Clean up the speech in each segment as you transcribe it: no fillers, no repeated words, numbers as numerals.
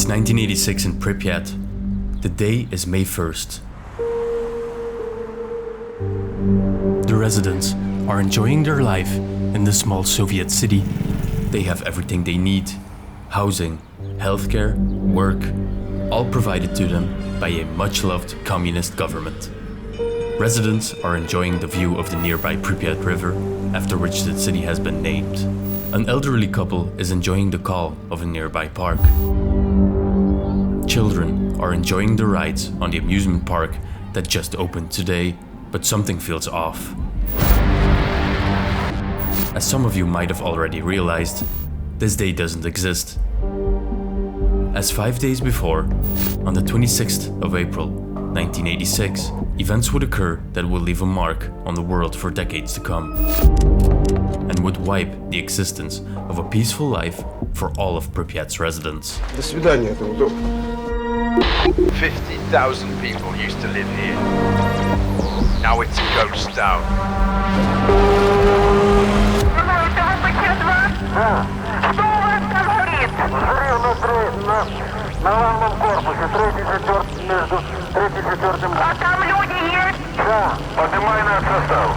It's 1986 in Pripyat. The day is May 1st. The residents are enjoying their life in the small Soviet city. They have everything they need: housing, healthcare, work, all provided to them by a much-loved communist government. Residents are enjoying the view of the nearby Pripyat River, after which the city has been named. An elderly couple is enjoying the call of a nearby park. Children are enjoying the rides on the amusement park that just opened today, but something feels off. As some of you might have already realized, this day doesn't exist. As 5 days before, on the 26th of April, 1986, events would occur that will leave a mark on the world for decades to come, and would wipe the existence of a peaceful life for all of Pripyat's residents. До свидания, это удобно. 50,000 people used to live here. Now it's a ghost town. Что у вас там горит? Взрыв на главном корпусе, между 3 и 4. А там люди есть? Да, поднимай наш состав.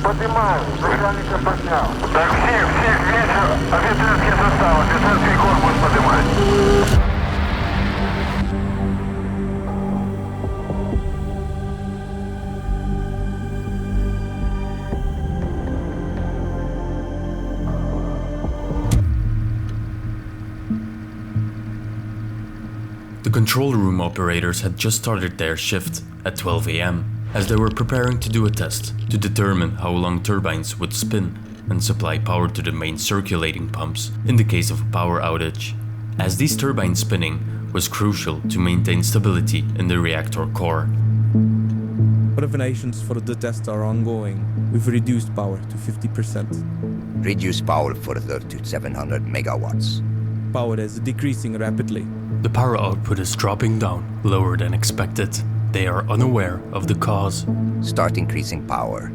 Поднимаю, начальника поднял. Так, всех вечер, офицерский состав, офицерский корпус поднимай. The control room operators had just started their shift at 12 AM, as they were preparing to do a test to determine how long turbines would spin and supply power to the main circulating pumps in the case of a power outage, as these turbines spinning was crucial to maintain stability in the reactor core. Preparations for the test are ongoing. We've reduced power to 50%. Reduce power further to 700 megawatts. Power is decreasing rapidly. The power output is dropping down lower than expected. They are unaware of the cause. Start increasing power.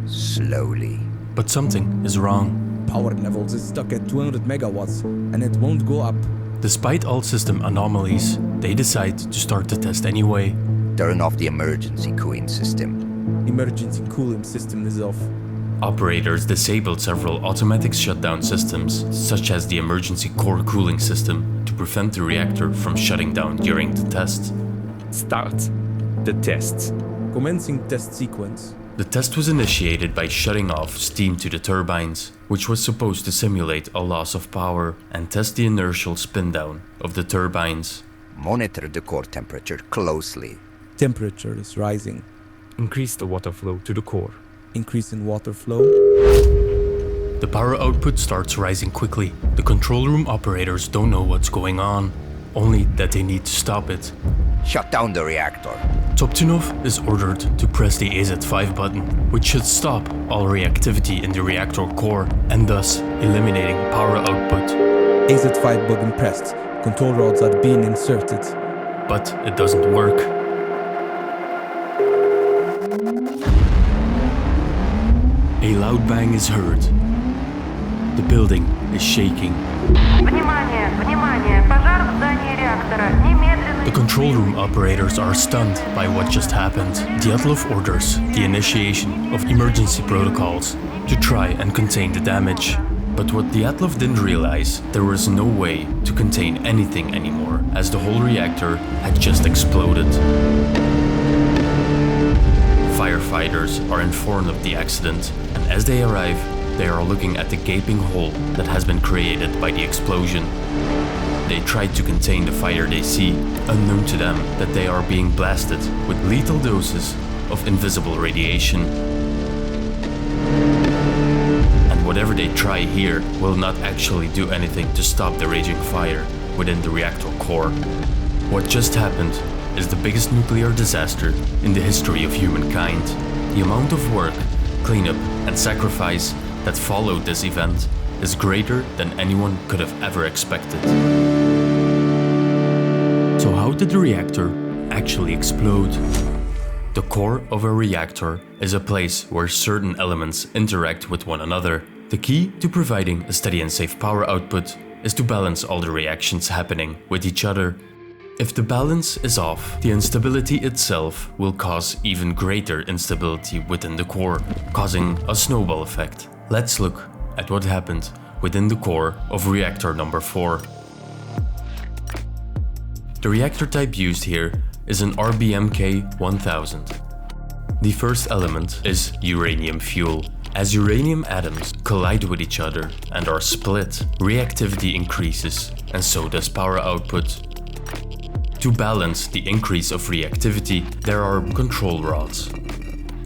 Slowly. But something is wrong. Power levels is stuck at 200 megawatts and it won't go up. Despite all system anomalies, they decide to start the test anyway. Turn off the emergency cooling system. Emergency cooling system is off. Operators disabled several automatic shutdown systems, such as the emergency core cooling system, to prevent the reactor from shutting down during the test. Start the test. Commencing test sequence. The test was initiated by shutting off steam to the turbines, which was supposed to simulate a loss of power and test the inertial spin down of the turbines. Monitor the core temperature closely. Temperature is rising. Increase the water flow to the core. Increase in water flow. The power output starts rising quickly. The control room operators don't know what's going on, only that they need to stop it. Shut down the reactor. Toptunov is ordered to press the AZ5 button, which should stop all reactivity in the reactor core and thus eliminating power output. AZ5 button pressed. Control rods are being inserted. But it doesn't work. A loud bang is heard. The building is shaking. Внимание, внимание, пожар в здании реактора. Немедленно. The control room operators are stunned by what just happened. Dyatlov orders the initiation of emergency protocols to try and contain the damage. But what Dyatlov didn't realize, there was no way to contain anything anymore, as the whole reactor had just exploded. Firefighters are informed of the accident, and as they arrive, they are looking at the gaping hole that has been created by the explosion. They try to contain the fire they see, unknown to them that they are being blasted with lethal doses of invisible radiation. And whatever they try here will not actually do anything to stop the raging fire within the reactor core. What just happened is the biggest nuclear disaster in the history of humankind. The amount of work, cleanup, and sacrifice that followed this event is greater than anyone could have ever expected. So how did the reactor actually explode? The core of a reactor is a place where certain elements interact with one another. The key to providing a steady and safe power output is to balance all the reactions happening with each other. If the balance is off, the instability itself will cause even greater instability within the core, causing a snowball effect. Let's look at what happened within the core of reactor number 4. The reactor type used here is an rbmk 1000. The first element is uranium fuel. As uranium atoms collide with each other and are split, reactivity increases, and so does power output. To balance the increase of reactivity, there are control rods.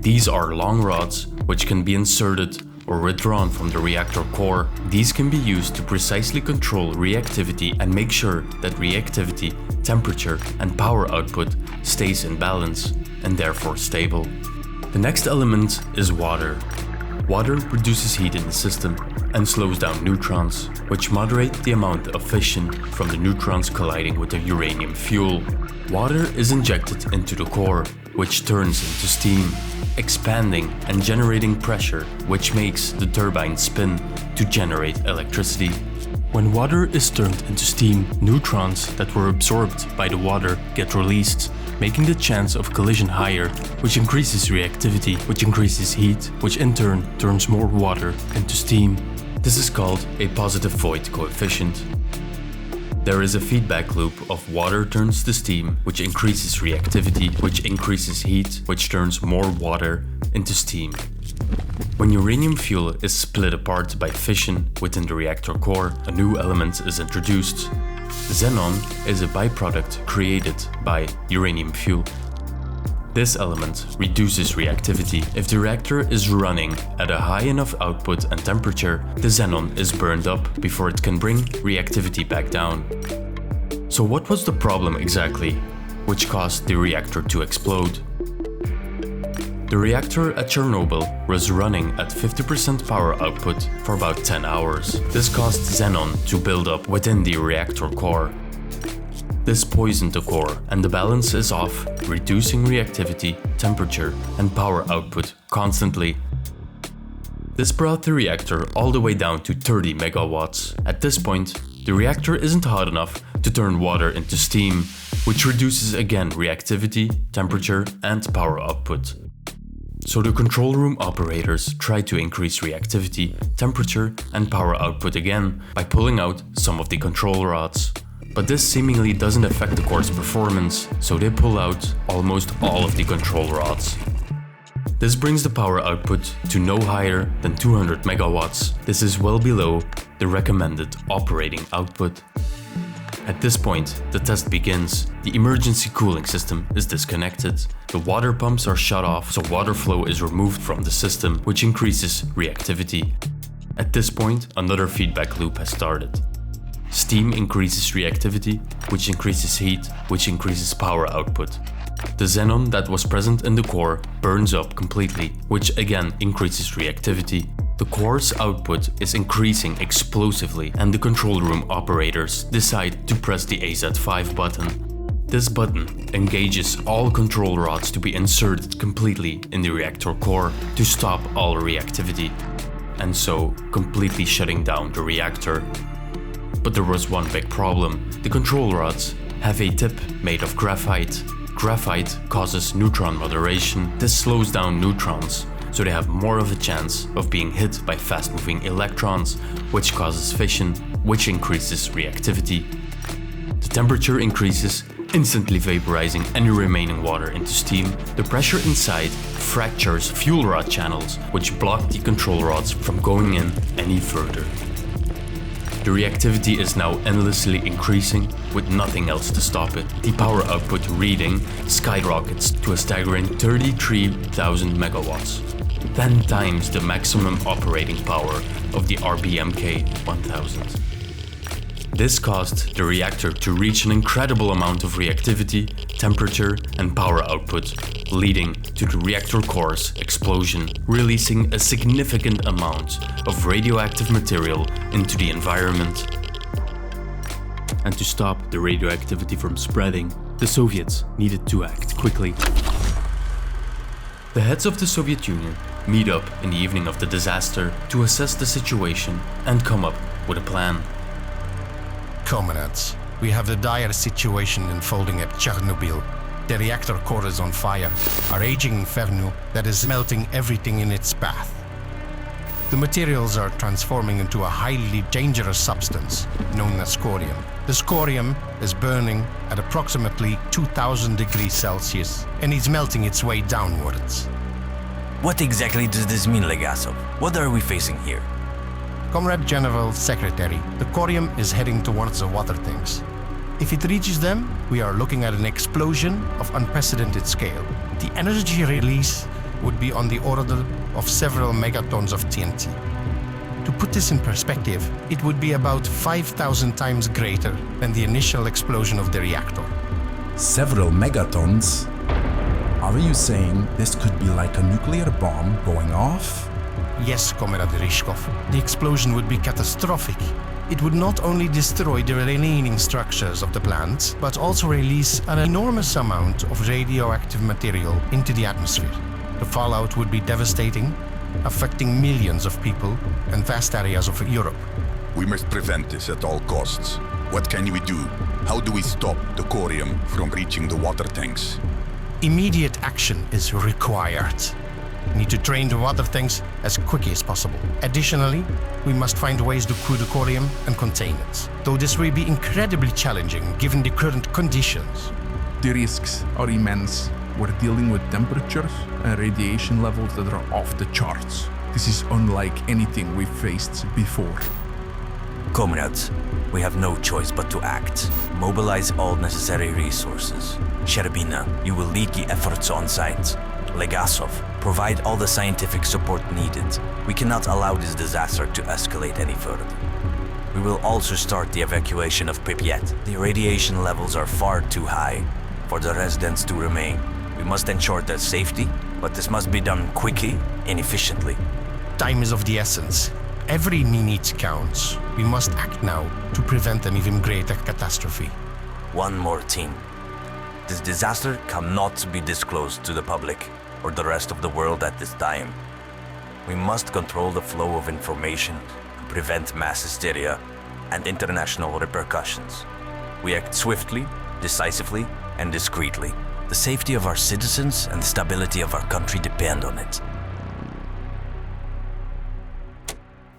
These are long rods which can be inserted or withdrawn from the reactor core. These can be used to precisely control reactivity and make sure that reactivity, temperature, and power output stays in balance and therefore stable. The next element is water. Water reduces heat in the system and slows down neutrons, which moderate the amount of fission from the neutrons colliding with the uranium fuel. Water is injected into the core, which turns into steam, expanding and generating pressure, which makes the turbine spin to generate electricity. When water is turned into steam, neutrons that were absorbed by the water get released, making the chance of collision higher, which increases reactivity, which increases heat, which in turn turns more water into steam. This is called a positive void coefficient. There is a feedback loop of water turns to steam, which increases reactivity, which increases heat, which turns more water into steam. When uranium fuel is split apart by fission within the reactor core, a new element is introduced. Xenon is a byproduct created by uranium fuel. This element reduces reactivity. If the reactor is running at a high enough output and temperature, the xenon is burned up before it can bring reactivity back down. So what was the problem exactly, which caused the reactor to explode? The reactor at Chernobyl was running at 50% power output for about 10 hours. This caused xenon to build up within the reactor core. This poisoned the core, and the balance is off, reducing reactivity, temperature, and power output constantly. This brought the reactor all the way down to 30 megawatts. At this point, the reactor isn't hot enough to turn water into steam, which reduces again reactivity, temperature, and power output. So the control room operators try to increase reactivity, temperature, and power output again by pulling out some of the control rods. But this seemingly doesn't affect the core's performance, so they pull out almost all of the control rods. This brings the power output to no higher than 200 megawatts. This is well below the recommended operating output. At this point, the test begins. The emergency cooling system is disconnected. The water pumps are shut off, so water flow is removed from the system, which increases reactivity. At this point, another feedback loop has started. Steam increases reactivity, which increases heat, which increases power output. The xenon that was present in the core burns up completely, which again increases reactivity. The core's output is increasing explosively, and the control room operators decide to press the AZ5 button. This button engages all control rods to be inserted completely in the reactor core to stop all reactivity, and so completely shutting down the reactor. But there was one big problem. The control rods have a tip made of graphite. Graphite causes neutron moderation. This slows down neutrons, so they have more of a chance of being hit by fast-moving electrons, which causes fission, which increases reactivity. The temperature increases, instantly vaporizing any remaining water into steam. The pressure inside fractures fuel rod channels, which block the control rods from going in any further. The reactivity is now endlessly increasing with nothing else to stop it. The power output reading skyrockets to a staggering 33,000 megawatts, 10 times the maximum operating power of the rbmk 1000. This caused the reactor to reach an incredible amount of reactivity, temperature, and power output, leading to the reactor core's explosion, releasing a significant amount of radioactive material into the environment. And to stop the radioactivity from spreading, the Soviets needed to act quickly. The heads of the Soviet Union meet up in the evening of the disaster to assess the situation and come up with a plan. comrades, we have the dire situation unfolding at Chernobyl. The reactor core is on fire, a raging inferno that is melting everything in its path. The materials are transforming into a highly dangerous substance known as scorium. The scorium is burning at approximately 2000 degrees Celsius and is melting its way downwards. What exactly does this mean, Legasov? What are we facing here? Comrade General Secretary, the corium is heading towards the water tanks. If it reaches them, we are looking at an explosion of unprecedented scale. The energy release would be on the order of several megatons of TNT. To put this in perspective, it would be about 5,000 times greater than the initial explosion of the reactor. Several megatons? Are you saying this could be like a nuclear bomb going off? Yes, Comrade Rishkov, the explosion would be catastrophic. It would not only destroy the remaining structures of the plant, but also release an enormous amount of radioactive material into the atmosphere. The fallout would be devastating, affecting millions of people and vast areas of Europe. We must prevent this at all costs. What can we do? How do we stop the corium from reaching the water tanks? Immediate action is required. We need to drain the water tanks as quickly as possible. Additionally, we must find ways to cool the corium and contain it, though this will be incredibly challenging given the current conditions. The risks are immense. We're dealing with temperatures and radiation levels that are off the charts. This is unlike anything we've faced before. Comrades, we have no choice but to act. Mobilize all necessary resources. Sherbina, you will lead the efforts on site. Legasov, provide all the scientific support needed. We cannot allow this disaster to escalate any further. We will also start the evacuation of Pripyat. The radiation levels are far too high for the residents to remain. We must ensure their safety, but this must be done quickly and efficiently. Time is of the essence. Every minute counts. We must act now to prevent an even greater catastrophe. One more thing. This disaster cannot be disclosed to the public or the rest of the world at this time. We must control the flow of information to prevent mass hysteria and international repercussions. We act swiftly, decisively, and discreetly. The safety of our citizens and the stability of our country depend on it.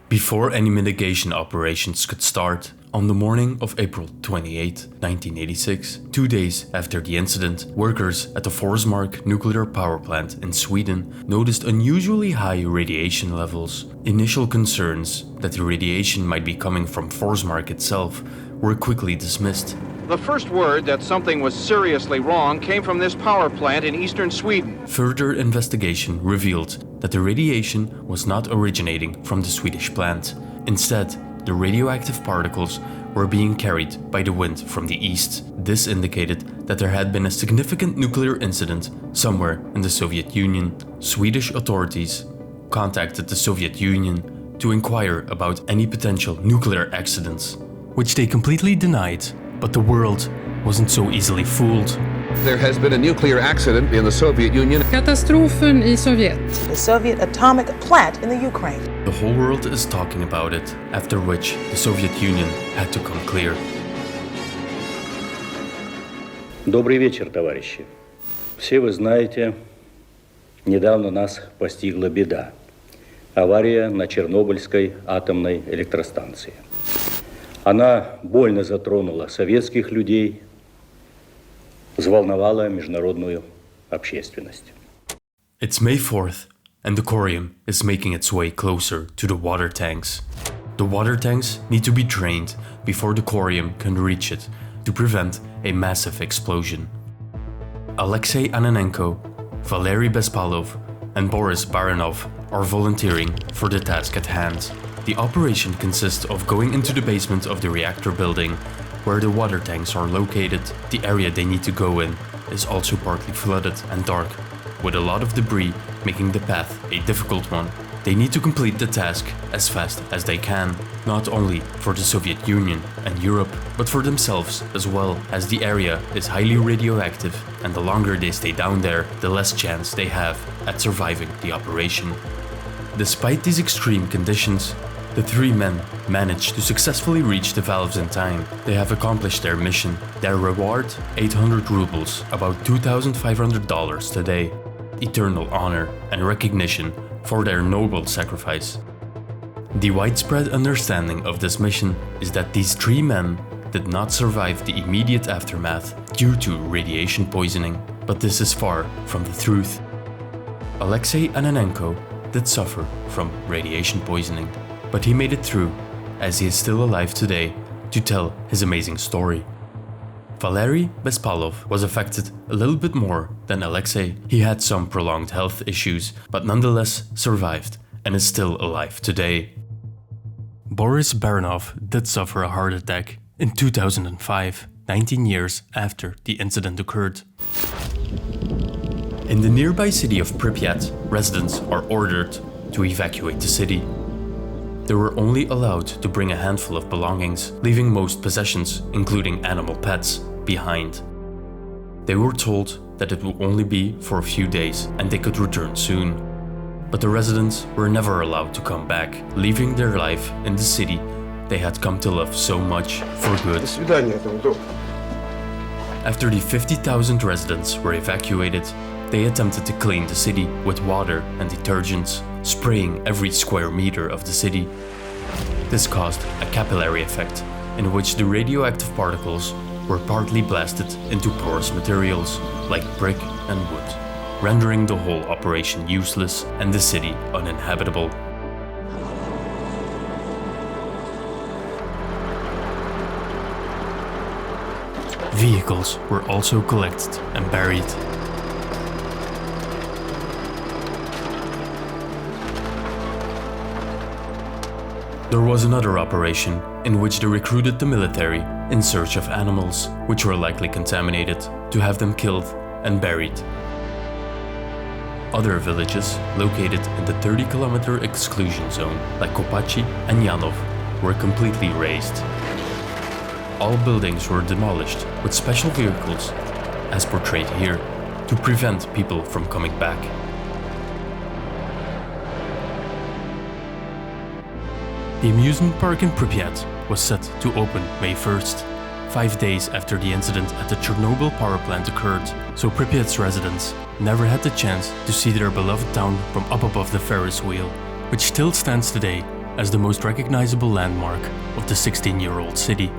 Before any mitigation operations could start, on the morning of April 28, 1986, 2 days after the incident, workers at the Forsmark nuclear power plant in Sweden noticed unusually high radiation levels. Initial concerns that the radiation might be coming from Forsmark itself were quickly dismissed. The first word that something was seriously wrong came from this power plant in eastern Sweden. Further investigation revealed that the radiation was not originating from the Swedish plant. Instead, the radioactive particles were being carried by the wind from the east. This indicated that there had been a significant nuclear incident somewhere in the Soviet Union. Swedish authorities contacted the Soviet Union to inquire about any potential nuclear accidents, which they completely denied. But the world wasn't so easily fooled. There has been a nuclear accident in the Soviet Union. Katastrofen i Sovjet. The Soviet atomic plant in the Ukraine. The whole world is talking about it, after which the Soviet Union had to come clear. Добрый вечер, товарищи. Все вы знаете, недавно нас постигла беда. Авария на Чернобыльской атомной электростанции. Она больно затронула советских людей, взволновала международную общественность. It's May 4th, and the corium is making its way closer to the water tanks. The water tanks need to be drained before the corium can reach it to prevent a massive explosion. Alexei Ananenko, Valery Bespalov, and Boris Baranov are volunteering for the task at hand. The operation consists of going into the basement of the reactor building, where the water tanks are located. The area they need to go in is also partly flooded and dark, with a lot of debris making the path a difficult one. They need to complete the task as fast as they can, not only for the Soviet Union and Europe, but for themselves as well, as the area is highly radioactive, and the longer they stay down there, the less chance they have at surviving the operation. Despite these extreme conditions, The three men managed to successfully reach the valves in time. They have accomplished their mission. Their reward, 800 rubles, about $2,500 today. Eternal honor and recognition for their noble sacrifice. The widespread understanding of this mission is that these three men did not survive the immediate aftermath due to radiation poisoning, but this is far from the truth. Alexei Ananenko did suffer from radiation poisoning, but he made it through, as he is still alive today, to tell his amazing story. Valery Bespalov was affected a little bit more than Alexei. He had some prolonged health issues, but nonetheless survived and is still alive today. Boris Baranov did suffer a heart attack in 2005, 19 years after the incident occurred. In the nearby city of Pripyat, residents are ordered to evacuate the city. They were only allowed to bring a handful of belongings, leaving most possessions, including animal pets, behind. They were told that it would only be for a few days and they could return soon. But the residents were never allowed to come back, leaving their life in the city they had come to love so much for good. After the 50,000 residents were evacuated, they attempted to clean the city with water and detergents, spraying every square meter of the city. This caused a capillary effect, in which the radioactive particles were partly blasted into porous materials like brick and wood, rendering the whole operation useless and the city uninhabitable. Vehicles were also collected and buried. There was another operation in which they recruited the military in search of animals which were likely contaminated to have them killed and buried. Other villages located in the 30-kilometer exclusion zone like Kopachi and Yanov were completely razed. All buildings were demolished with special vehicles, as portrayed here, to prevent people from coming back. The amusement park in Pripyat was set to open May 1st, 5 days after the incident at the Chernobyl power plant occurred, so Pripyat's residents never had the chance to see their beloved town from up above the Ferris wheel, which still stands today as the most recognizable landmark of the 16-year-old city.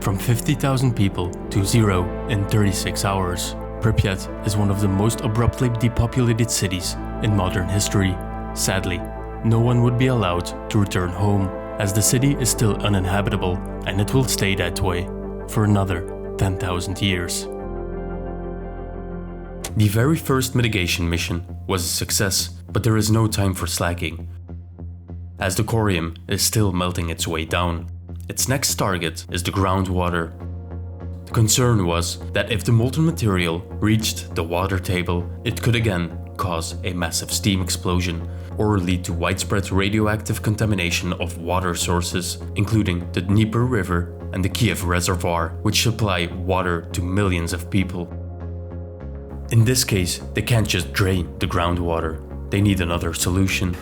From 50,000 people to zero in 36 hours, Pripyat is one of the most abruptly depopulated cities in modern history. Sadly, no one would be allowed to return home, as the city is still uninhabitable and it will stay that way for another 10,000 years. The very first mitigation mission was a success, but there is no time for slacking, as the corium is still melting its way down. Its next target is the groundwater. The concern was that if the molten material reached the water table, it could again cause a massive steam explosion or lead to widespread radioactive contamination of water sources, including the Dnieper River and the Kiev Reservoir, which supply water to millions of people. In this case, they can't just drain the groundwater. They need another solution.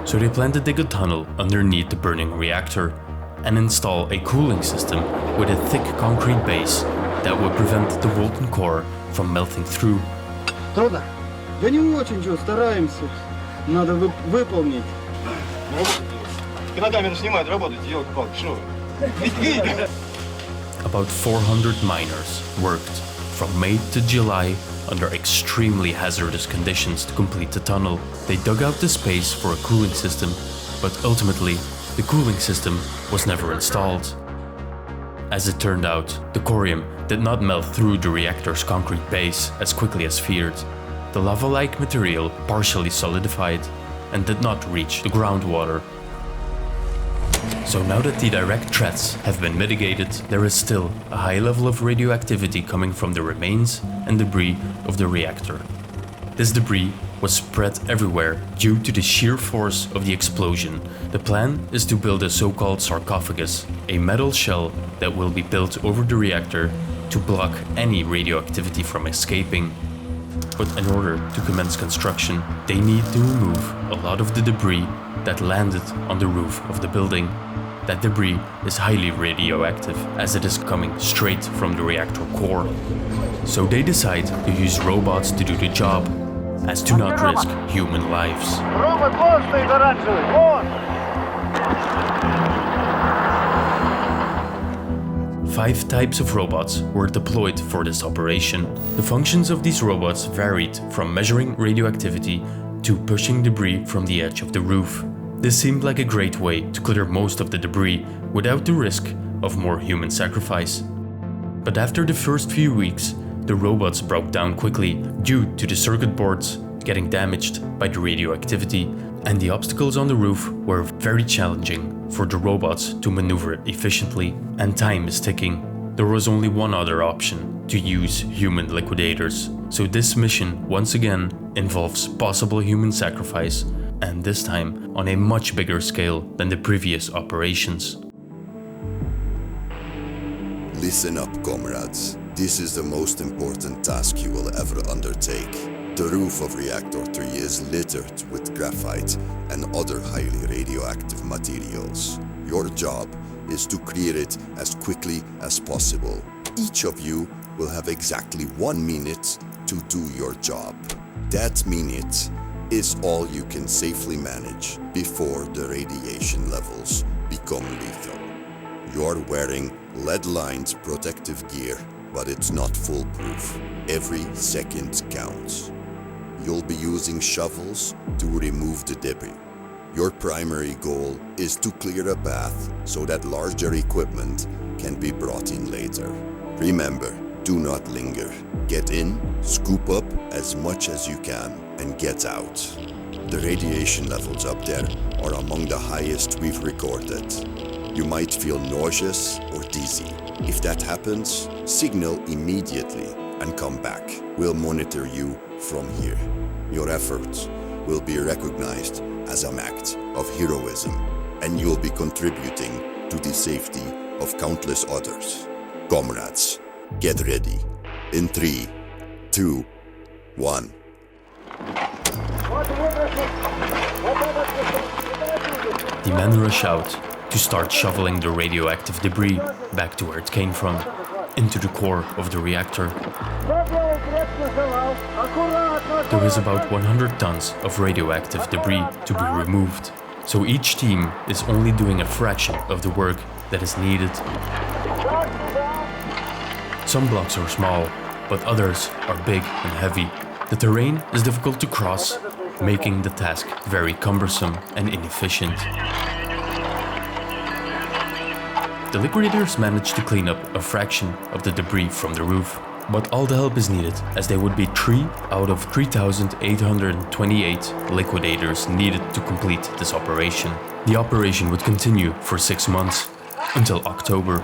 So they plan to dig a tunnel underneath the burning reactor and install a cooling system with a thick concrete base that would prevent the molten core from melting through. Трудно? Да не очень, что стараемся. Надо выполнить. Когда камера снимает, работает, елки-палки, что вы? About 400 miners worked from May to July under extremely hazardous conditions to complete the tunnel. They dug out the space for a cooling system, but ultimately, the cooling system was never installed. As it turned out, the corium did not melt through the reactor's concrete base as quickly as feared. The lava-like material partially solidified and did not reach the groundwater. So now that the direct threats have been mitigated, there is still a high level of radioactivity coming from the remains and debris of the reactor. This debris was spread everywhere due to the sheer force of the explosion. The plan is to build a so-called sarcophagus, a metal shell that will be built over the reactor to block any radioactivity from escaping. But in order to commence construction, they need to remove a lot of the debris that landed on the roof of the building. That debris is highly radioactive as it is coming straight from the reactor core. So they decide to use robots to do the job, as to not risk human lives. Робот, вон стоит оранжевый, вон! 5 types of robots were deployed for this operation. The functions of these robots varied from measuring radioactivity to pushing debris from the edge of the roof. This seemed like a great way to clear most of the debris without the risk of more human sacrifice. But after the first few weeks, the robots broke down quickly due to the circuit boards getting damaged by the radioactivity, and the obstacles on the roof were very challenging for the robots to maneuver efficiently, and time is ticking. There was only one other option: to use human liquidators. So this mission once again involves possible human sacrifice, and this time on a much bigger scale than the previous operations. Listen up, comrades. This is the most important task you will ever undertake. The roof of Reactor 3 is littered with graphite and other highly radioactive materials. Your job is to clear it as quickly as possible. Each of you will have exactly 1 minute to do your job. That minute is all you can safely manage before the radiation levels become lethal. You're wearing lead-lined protective gear, but it's not foolproof. Every second counts. You'll be using shovels to remove the debris. Your primary goal is to clear a path so that larger equipment can be brought in later. Remember, do not linger. Get in, scoop up as much as you can, and get out. The radiation levels up there are among the highest we've recorded. You might feel nauseous or dizzy. If that happens, signal immediately and come back. We'll monitor you from here. Your efforts will be recognized as an act of heroism, and you'll be contributing to the safety of countless others. Comrades, get ready. In 3, 2, 1. The men rush out to start shoveling the radioactive debris back to where it came from, into the core of the reactor. There is about 100 tons of radioactive debris to be removed, so each team is only doing a fraction of the work that is needed. Some blocks are small, but others are big and heavy. The terrain is difficult to cross, making the task very cumbersome and inefficient. The liquidators managed to clean up a fraction of the debris from the roof, but all the help is needed, as they would be 3 out of 3,828 liquidators needed to complete this operation. The operation would continue for 6 months, until October.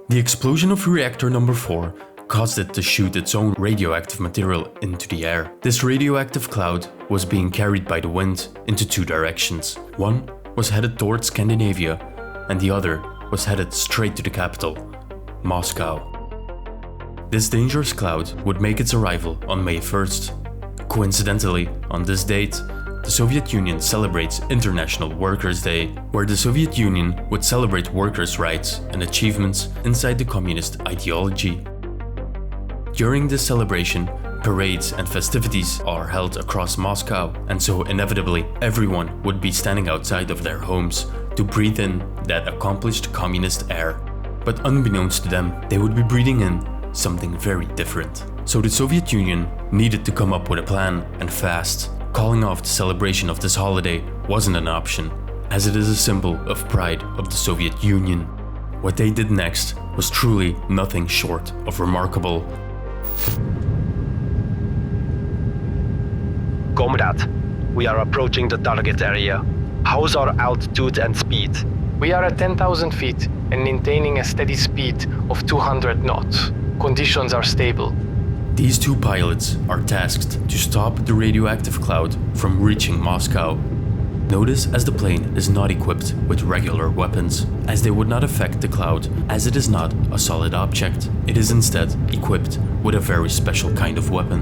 The explosion of reactor number 4 caused it to shoot its own radioactive material into the air. This radioactive cloud was being carried by the wind into 2 directions. One was headed towards Scandinavia, and the other was headed straight to the capital, Moscow. This dangerous cloud would make its arrival on May 1st. Coincidentally, on this date, the Soviet Union celebrates International Workers' Day, where the Soviet Union would celebrate workers' rights and achievements inside the communist ideology. During this celebration, parades and festivities are held across Moscow, and so inevitably everyone would be standing outside of their homes to breathe in that accomplished communist air. But unbeknownst to them, they would be breathing in something very different. So the Soviet Union needed to come up with a plan, and fast. Calling off the celebration of this holiday wasn't an option, as it is a symbol of pride of the Soviet Union. What they did next was truly nothing short of remarkable. Comrade, we are approaching the target area. How's our altitude and speed? We are at 10,000 feet and maintaining a steady speed of 200 knots. Conditions are stable. These 2 pilots are tasked to stop the radioactive cloud from reaching Moscow. Notice as the plane is not equipped with regular weapons, as they would not affect the cloud, as it is not a solid object. It is instead equipped with a very special kind of weapon.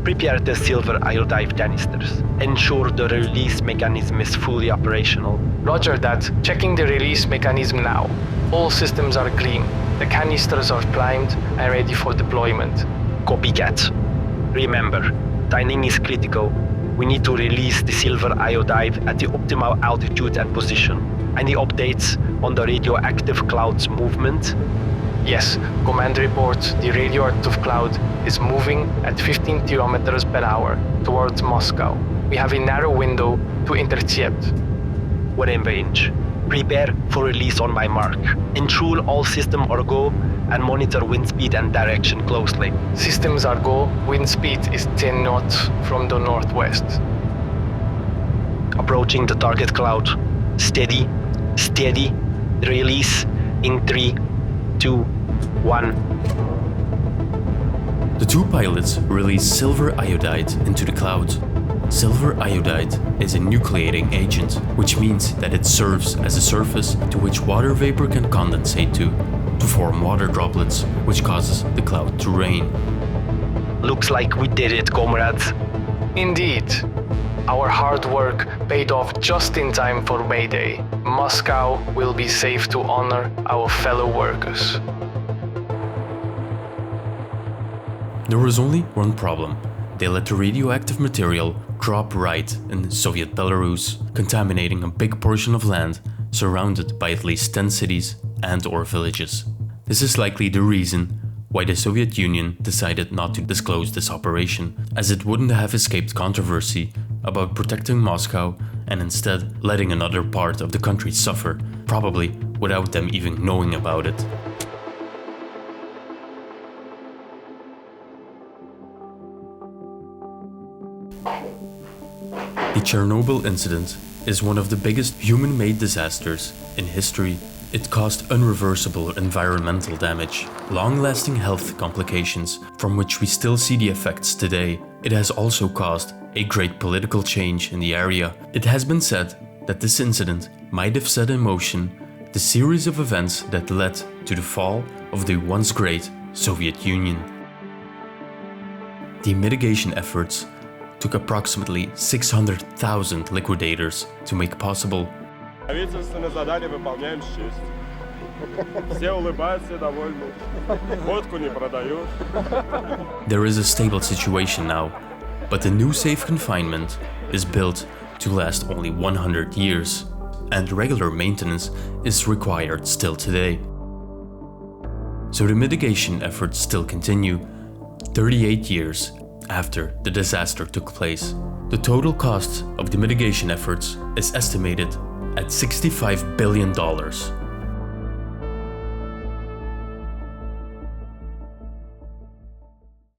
Prepare the silver iodide canisters. Ensure the release mechanism is fully operational. Roger that. Checking the release mechanism now. All systems are green. The canisters are primed and ready for deployment. Copycat. Remember, timing is critical. We need to release the silver iodide at the optimal altitude and position. Any updates on the radioactive cloud's movement? Yes, command report. The radioactive cloud is moving at 15 kilometers per hour towards Moscow. We have a narrow window to intercept. We're in range. Prepare for release on my mark. Ensure all systems are go and monitor wind speed and direction closely. Systems are go. Wind speed is 10 knots from the northwest. Approaching the target cloud. Steady, steady. Release in 3, 2, 1. The two pilots release silver iodide into the cloud. Silver iodide is a nucleating agent, which means that it serves as a surface to which water vapor can condensate to form water droplets, which causes the cloud to rain. Looks like we did it, comrades. Indeed. Our hard work paid off just in time for May Day. Moscow will be safe to honor our fellow workers. There was only one problem. They let the radioactive material drop right in Soviet Belarus, contaminating a big portion of land surrounded by at least 10 cities and/or villages. This is likely the reason why the Soviet Union decided not to disclose this operation, as it wouldn't have escaped controversy about protecting Moscow and instead letting another part of the country suffer, probably without them even knowing about it. The Chernobyl incident is one of the biggest human-made disasters in history. It caused unreversible environmental damage, long-lasting health complications from which we still see the effects today. It has also caused a great political change in the area. It has been said that this incident might have set in motion the series of events that led to the fall of the once great Soviet Union. The mitigation efforts took approximately 600,000 liquidators to make possible. Правительственное задание выполняем с честью. Все улыбаются и довольны. Водку не продают. There is a stable situation now, but the new safe confinement is built to last only 100 years, and regular maintenance is required still today. So the mitigation efforts still continue, 38 years after the disaster took place. The total cost of the mitigation efforts is estimated at $65 billion.